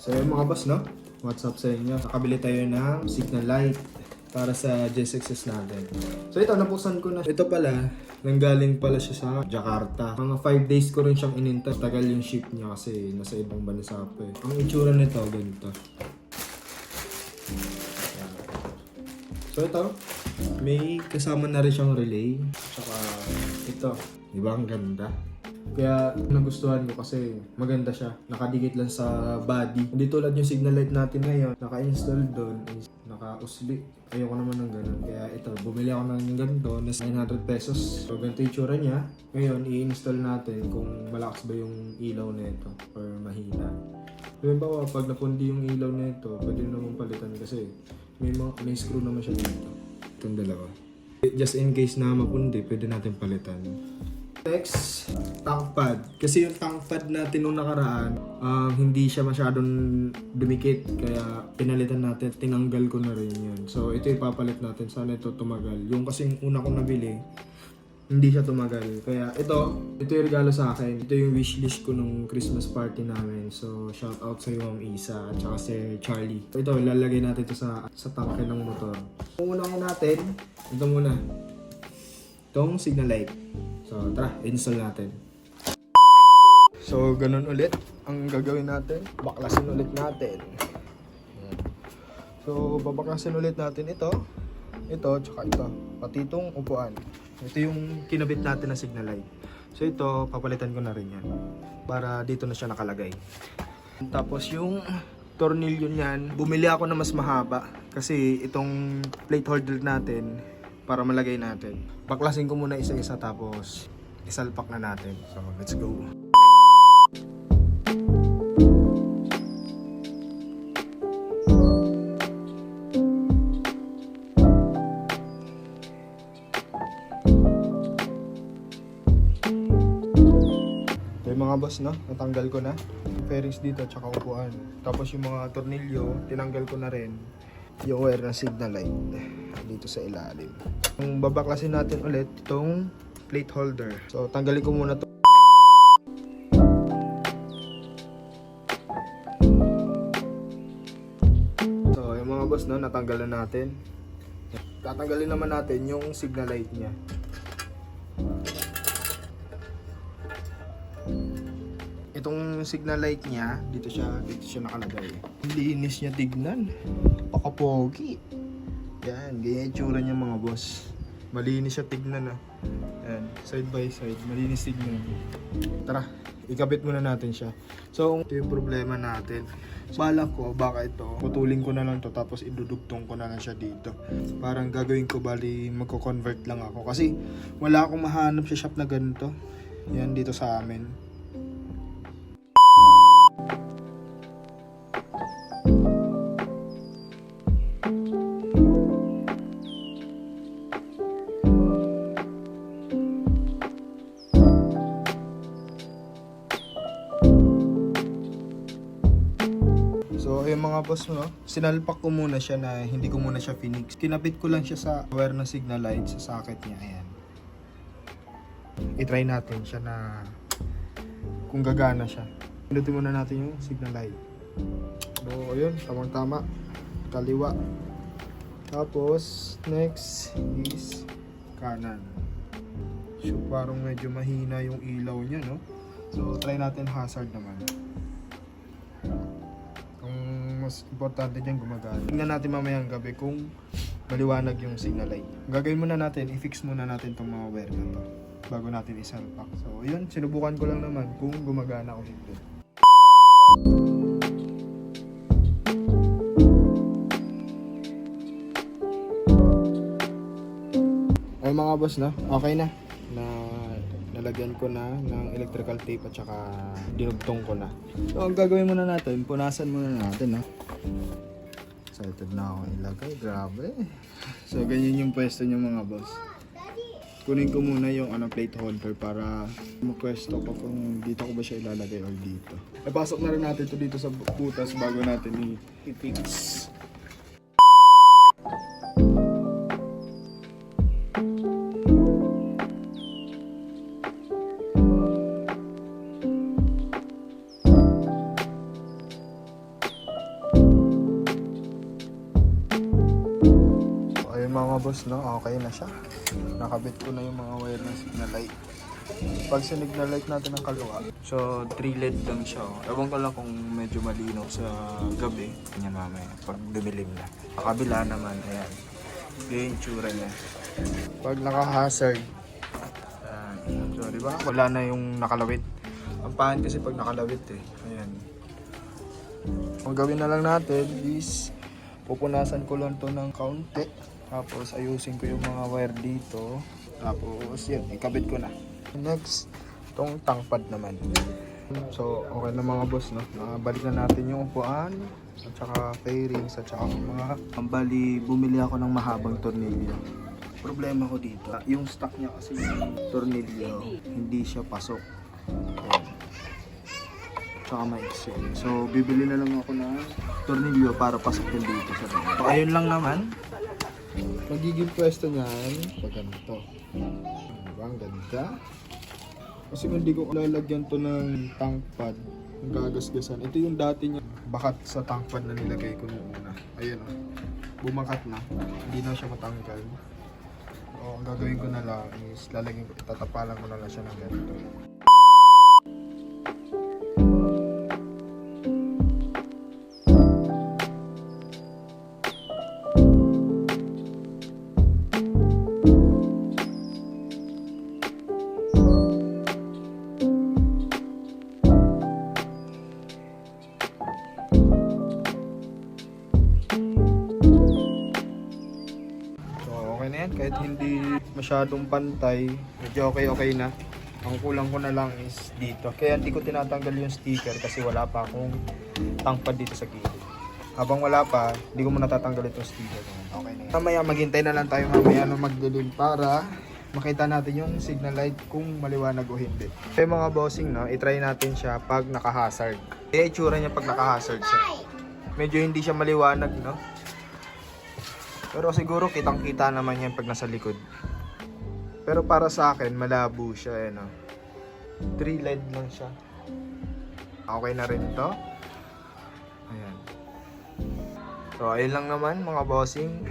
So yung mga boss, no? What's up sa inyo? Nakabili tayo ng signal light para sa GSXS natin. So ito, nabuksan ko na. Ito pala, nanggaling pala siya sa Jakarta. Mga 5 days ko rin siyang inintay. Tagal yung ship niya kasi nasa ibang bansa pa eh. Ang itsura nito, ganito. So ito, may kasama na rin siyang relay. Tsaka ito, di ba ang ganda? Kaya nagustuhan ko kasi maganda siya. Nakadikit lang sa body. Hindi tulad yung signal light natin ngayon. Naka-install doon. Naka-usli. Ayoko naman ng ganun. Kaya ito, bumili ako ng ganito na 900 pesos. So ganito yung tsura niya. Ngayon, i-install natin kung malakas ba yung ilaw nito or mahina. Halimbawa, pag napundi yung ilaw nito, pwede naman palitan kasi may screw naman siya dito. Itong dalawa. Just in case na mapundi, pwede natin palitan. Next, tank pad. Kasi yung tank pad natin nung nakaraan, hindi siya masyadong dumikit. Kaya pinalitan natin, tinanggal ko na rin yun. So ito ipapalit natin. Sana ito tumagal. Yung kasing una kong nabili, hindi siya tumagal. Kaya ito yung regalo sa akin. Ito yung wishlist ko nung Christmas party namin. So shout out sa Ma'am Isa at saka si Charlie. Ito, ilalagay natin ito sa tangke ng motor. Unahin natin, ito muna. Itong signal light. So tara, install natin. So ganun ulit ang gagawin natin. Baklasin ulit natin. So babaklasin ulit natin ito, tsaka ito. Pati itong upuan. Ito yung kinabit natin na signal light. So ito, papalitan ko na rin yan. Para dito na siya nakalagay. Tapos yung tornilyo niyan, bumili ako na mas mahaba. Kasi itong plate holder natin, para malagay natin. Baklasin ko muna isa-isa tapos isalpak na natin. So let's go. Mga boss, no? Natanggal ko na fairings dito tsaka upuan. Tapos yung mga tornilyo, tinanggal ko na rin yung wire ng signal light dito sa ilalim. Kung babaklasin natin ulit itong plate holder. So tanggalin ko muna to. So yung mga boss, no? Natanggal na natin. Tatanggalin naman natin yung signal light niya. Itong signal light niya, dito siya nakalagay. Linis niya tignan. Pakapogi. Yan, ganyan yung tsura niya mga boss. Malinis siya tignan ah. Yan, side by side, malinis tignan. Tara, ikabit muna natin siya. So, ito yung problema natin. Balak ko, baka ito, putulin ko na lang to tapos idudugtong ko na lang siya dito. Parang gagawin ko, bali magko-convert lang ako. Kasi wala akong mahanap sa shop na ganito. Yan, dito sa amin. So ayun mga boss, no? Sinalpak ko muna siya na hindi ko muna siya finix. Kinabit ko lang siya sa wire ng signal light sa socket niya. Ayan. I-try natin siya na kung gagana siya. Pinutin muna natin yung signal light. So ayun, tamang-tama. Kaliwa. Tapos next is kanan. So parang medyo mahina yung ilaw niya, no? So try natin hazard naman. Mas importante dyan gumagana. Tingnan natin mamayang gabi kung maliwanag yung signal light. Gagawin muna natin, i-fix muna natin itong mga wire na to bago natin isalpak. So yun, sinubukan ko lang naman kung gumagana o hindi. Ay mga boss, no? Okay na. Nalagyan ko na ng electrical tape at saka dinugtong ko na. So ang gagawin muna natin, punasan muna natin, no? Excited na ako ilagay, grabe. So ganyan yung pwesto niyo mga boss. Kunin ko muna yung plate holder para mapwesto ko kung dito ko ba siya ilalagay or dito. Ipasok na rin natin ito dito sa butas bago natin i-fix. mga boss, no? Okay na siya. Nakabit ko na yung mga wire ng signal light. Pag signal light natin ng kaliwa. So, 3 LED lang siya. Oh. Ewan ko lang kung medyo malinaw sa gabi. Ganyan mamaya, pag dumilim na. Sa kabila naman, ayan. Yung tsura niya. Pag naka-hazard, so, di ba? Wala na yung nakalawit. Ang pangit kasi pag nakalawit eh. Ayan. Ang gawin na lang natin is pupunasan ko lang to ng kaunti. Tapos ayusin ko yung mga wire dito. Tapos yun, ikabit ko na. Next, itong tangpad naman. So, okay na mga boss, no? Balik na natin yung upuan. At saka fairings. At saka mga bali, bumili ako ng mahabang tornilyo. Problema ko dito, yung stock niya kasi yung tornilyo, hindi siya pasok. Ayan. Tsaka maiksi. So, bibili na lang ako ng tornilyo para pasok din dito sa loob. So, ayun lang naman. Magiging pwesto niyan pag ganito. Diba? Ang ganda. Kasi kung hindi ko lalagyan to ng tank pad, yung gagasgasan. Ito yung dati niya bakat sa tank pad na nilagay ko noong una. Ayun o. Bumakat na. Hindi na siya matanggal. O, ang gagawin ko na lang is lalagyan ko, tatapalan ko na lang siya ng ganito. Kahit hindi masyadong pantay, medyo okay na. Ang kulang ko na lang is dito. Kaya hindi ko tinatanggal yung sticker kasi wala pa akong tangpad dito sa gilid. Habang wala pa, hindi ko muna tatanggal itong sticker. Okay na yan. Mamaya maghintay na lang tayo mamaya na magdilim para makita natin yung signal light kung maliwanag o hindi. So yung mga bossing, no, itry natin siya pag naka-hazard. Kaya itsura niya pag naka-hazard siya. Medyo hindi siya maliwanag, no? Pero siguro kitang-kita naman yan pag nasa likod. Pero para sa akin, malabo siya. No? 3 LED lang siya. Okay na rin to. Ayan. So, ayun lang naman mga bossing.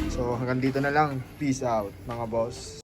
So, hanggang dito na lang. Peace out mga boss.